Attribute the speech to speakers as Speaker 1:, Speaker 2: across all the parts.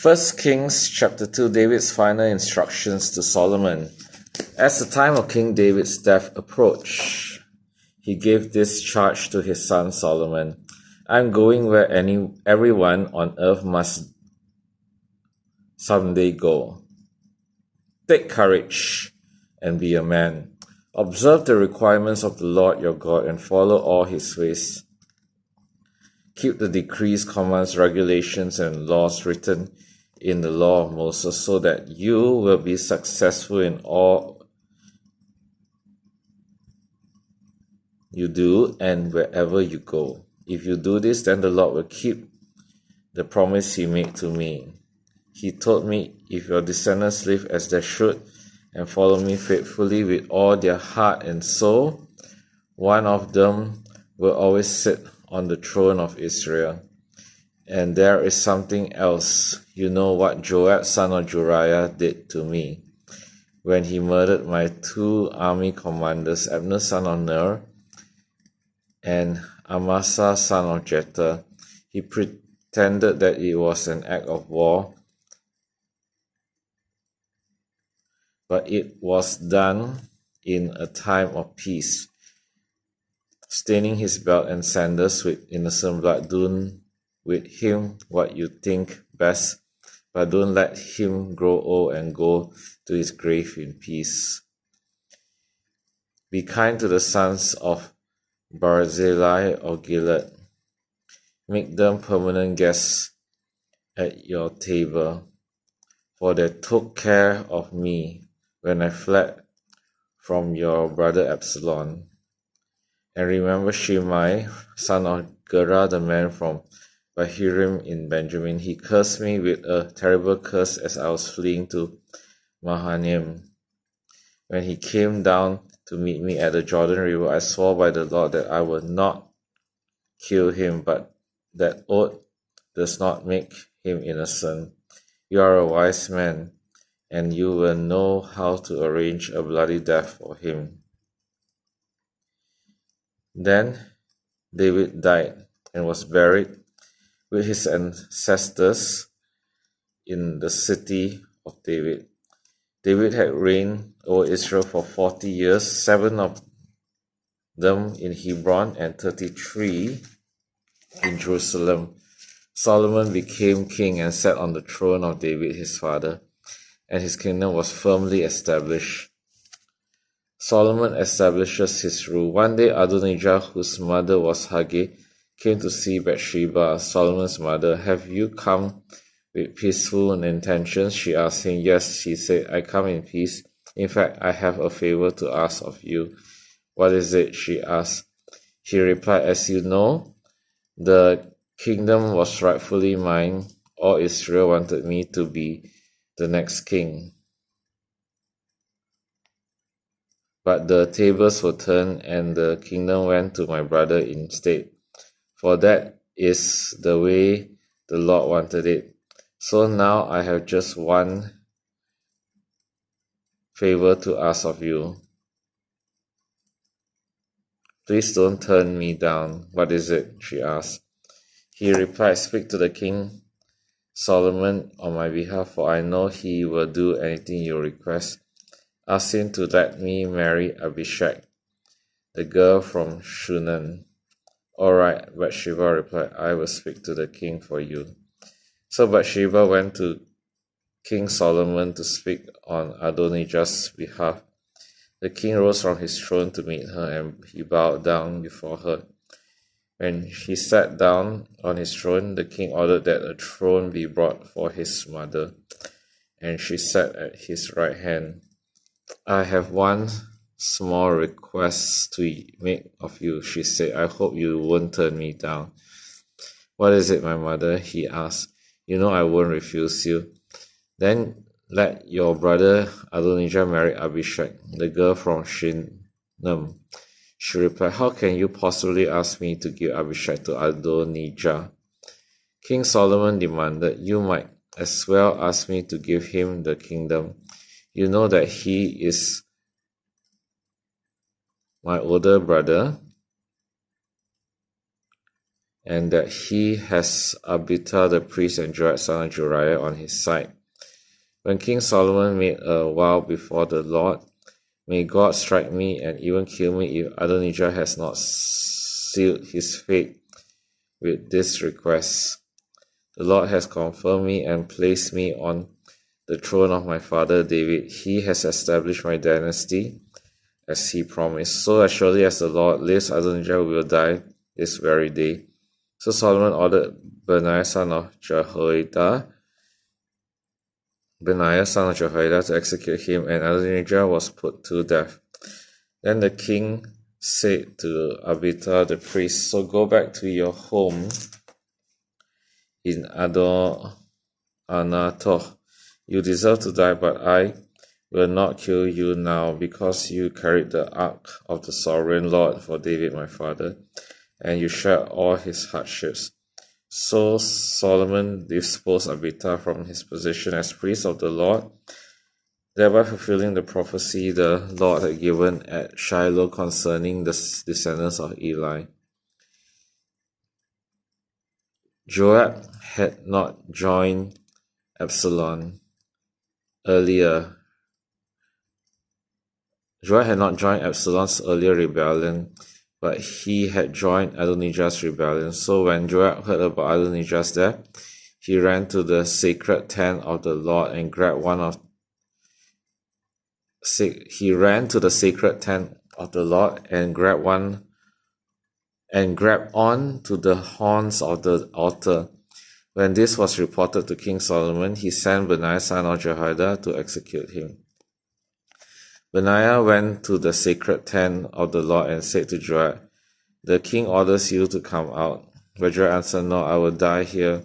Speaker 1: 1 Kings chapter 2, David's final instructions to Solomon. As the time of King David's death approached, he gave this charge to his son Solomon. I am going where everyone on earth must someday go. Take courage and be a man. Observe the requirements of the Lord your God and follow all his ways. Keep the decrees, commands, regulations, and laws written in the law of Moses so that you will be successful in all you do and wherever you go. If you do this, then the Lord will keep the promise he made to me. He told me, if your descendants live as they should and follow me faithfully with all their heart and soul, one of them will always sit on the throne of Israel. And there is something else. You know what Joab, son of Uriah, did to me when he murdered my two army commanders, Abner, son of Ner, and Amasa, son of Jether. He pretended that it was an act of war, but it was done in a time of peace. Staining his belt and sandals with innocent blood, do with him what you think best, but don't let him grow old and go to his grave in peace. Be kind to the sons of Barzillai of Gilead. Make them permanent guests at your table, for they took care of me when I fled from your brother Absalom. And remember Shimei, son of Gera, the man from Bahirim in Benjamin. He cursed me with a terrible curse as I was fleeing to Mahanaim. When he came down to meet me at the Jordan River, I swore by the Lord that I would not kill him, but that oath does not make him innocent. You are a wise man, and you will know how to arrange a bloody death for him. Then David died and was buried with his ancestors in the city of David. David had reigned over Israel for 40 years, 7 of them in Hebron and 33 in Jerusalem. Solomon became king and sat on the throne of David his father, and his kingdom was firmly established. Solomon establishes his rule. One day Adonijah, whose mother was Haggith, came to see Bathsheba, Solomon's mother. Have you come with peaceful intentions? She asked him. Yes, he said, I come in peace. In fact, I have a favor to ask of you. What is it? She asked. He replied, as you know, the kingdom was rightfully mine. All Israel wanted me to be the next king. But the tables were turned and the kingdom went to my brother instead. For that is the way the Lord wanted it. So now I have just one favor to ask of you. Please don't turn me down. What is it? She asked. He replied, speak to the king Solomon on my behalf, for I know he will do anything you request. Ask him to let me marry Abishag, the girl from Shunem. All right, Bathsheba replied, I will speak to the king for you. So Bathsheba went to King Solomon to speak on Adonijah's behalf. The king rose from his throne to meet her, and he bowed down before her. When he sat down on his throne, the king ordered that a throne be brought for his mother, and she sat at his right hand. I have one small request to make of you, she said. I hope you won't turn me down. What is it, my mother? He asked. You know I won't refuse you. Then let your brother Adonijah marry Abishag, the girl from Shunem. She replied, how can you possibly ask me to give Abishag to Adonijah? King Solomon demanded, you might as well ask me to give him the kingdom. You know that he is my older brother, and that he has Abijah the priest and Joab son of Uriah on his side. When King Solomon made a vow before the Lord, may God strike me and even kill me if Adonijah has not sealed his fate with this request. The Lord has confirmed me and placed me on the throne of my father David. He has established my dynasty as he promised. So as surely as the Lord lives, Adonijah will die this very day. So Solomon ordered Benaiah son of Jehoiada to execute him, and Adonijah was put to death. Then the king said to Abijah the priest, so go back to your home in Anathoth. You deserve to die, but I will not kill you now, because you carried the ark of the sovereign Lord for David my father, and you shared all his hardships. So Solomon disposed Abijah from his position as priest of the Lord, thereby fulfilling the prophecy the Lord had given at Shiloh concerning the descendants of Eli. Joab had not joined Absalom's earlier rebellion, but he had joined Adonijah's rebellion. So when Joab heard about Adonijah's death, he ran to the sacred tent of the Lord and grabbed on to the horns of the altar. When this was reported to King Solomon, he sent Benaiah son of Jehoiada to execute him. Benaiah went to the sacred tent of the Lord and said to Joab, the king orders you to come out. But Joab answered, no, I will die here.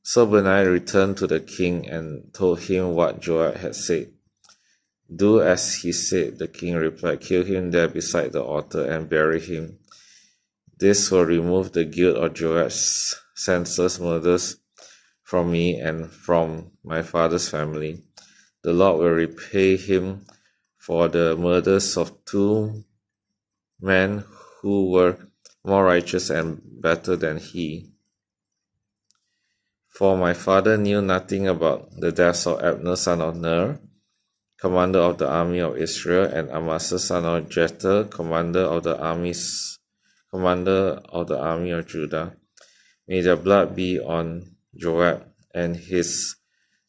Speaker 1: So Benaiah returned to the king and told him what Joab had said. Do as he said, the king replied, kill him there beside the altar and bury him. This will remove the guilt of Joab's senseless murders from me and from my father's family. The Lord will repay him for the murders of two men who were more righteous and better than he. For my father knew nothing about the deaths of Abner son of Ner, commander of the army of Israel, and Amasa son of Jether, commander of the army of Judah. May their blood be on Joab and his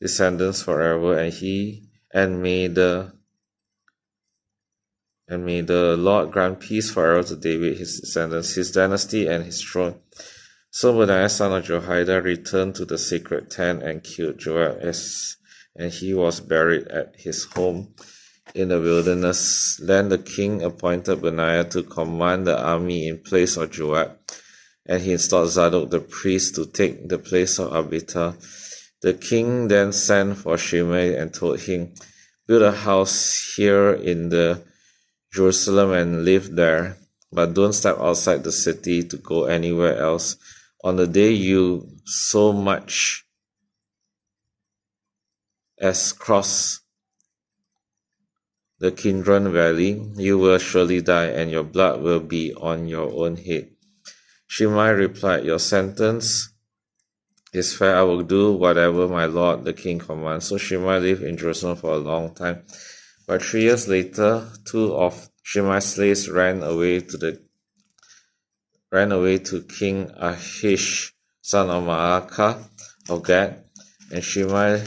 Speaker 1: descendants forever, and may the Lord grant peace forever to David, his descendants, his dynasty, and his throne. So Benaiah son of Jehoiada returned to the sacred tent and killed Joab, and he was buried at his home in the wilderness. Then the king appointed Benaiah to command the army in place of Joab, and he installed Zadok the priest to take the place of Abijah. The king then sent for Shimei and told him, build a house here in Jerusalem and live there, but don't step outside the city to go anywhere else. On the day you so much as cross the Kidron Valley, you will surely die, and your blood will be on your own head. Shimei replied, your sentence is fair. I will do whatever my lord the king commands. So Shimei lived in Jerusalem for a long time. But 3 years later, two of Shimei's slaves ran away to King Achish, son of Maacah of Gath, and Shimei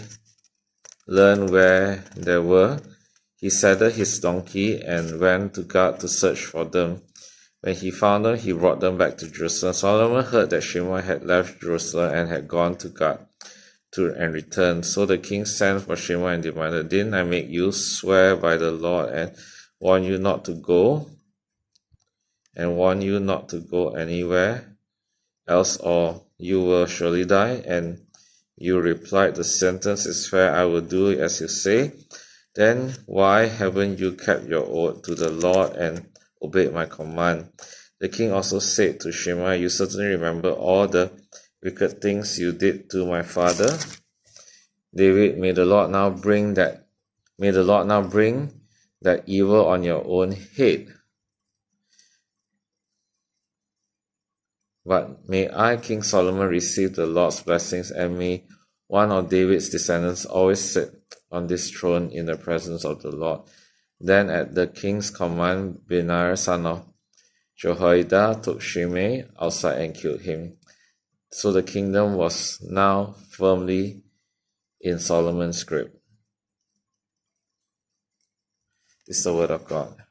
Speaker 1: learned where they were. He saddled his donkey and went to Gath to search for them. When he found them, he brought them back to Jerusalem. Solomon heard that Shimei had left Jerusalem and had gone to Gath and returned. So the king sent for Shimei and demanded, didn't I make you swear by the Lord and warn you not to go anywhere else, or you will surely die? And you replied, the sentence is fair. I will do as you say. Then why haven't you kept your oath to the Lord and obeyed my command? The king also said to Shimei, you certainly remember all the wicked things you did to my father David. May the Lord now bring that evil on your own head. But may I, King Solomon, receive the Lord's blessings, and may one of David's descendants always sit on this throne in the presence of the Lord. Then at the king's command, Benaiah son of Jehoiada took Shimei outside and killed him. So the kingdom was now firmly in Solomon's grip. This is the word of God.